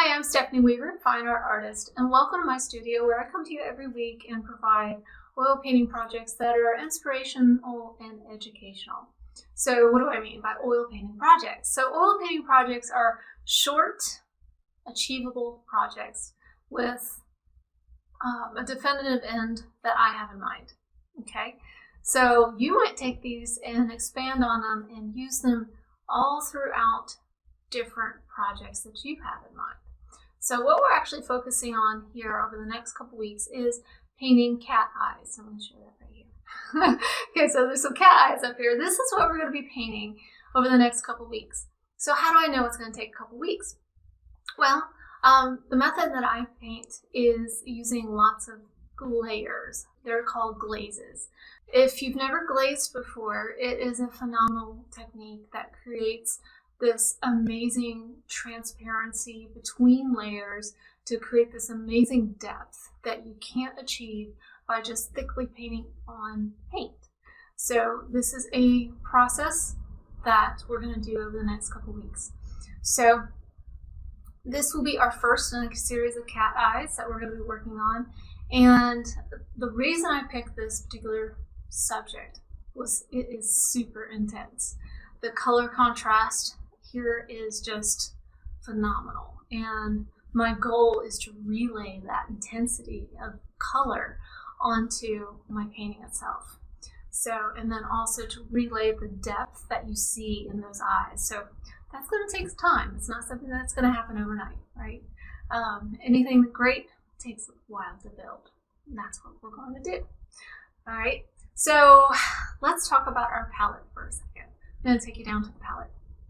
Hi, I'm Stephanie Weaver, fine art artist, and welcome to my studio where I come to you every week and provide oil painting projects that are inspirational and educational. So what do I mean by oil painting projects? So oil painting projects are short, achievable projects with a definitive end that I have in mind. Okay, so you might take these and expand on them and use them all throughout different projects that you have in mind. So what we're actually focusing on here over the next couple weeks is painting cat eyes. I'm going to show that right here. Okay, so there's some cat eyes up here. This is what we're going to be painting over the next couple weeks. So how do I know it's going to take a couple weeks? Well, the method that I paint is using lots of layers. They're called glazes. If you've never glazed before, it is a phenomenal technique that creates this amazing transparency between layers to create this amazing depth that you can't achieve by just thickly painting on paint. So this is a process that we're going to do over the next couple weeks. So this will be our first in a series of cat eyes that we're going to be working on. And the reason I picked this particular subject was it is super intense. The color contrast here is just phenomenal, and my goal is to relay that intensity of color onto my painting itself. So, and then also to relay the depth that you see in those eyes. So that's going to take time. It's not something that's going to happen overnight, right? Anything great takes a while to build, and that's what we're going to do. All right, so let's talk about our palette for a second. I'm going to take you down to the palette.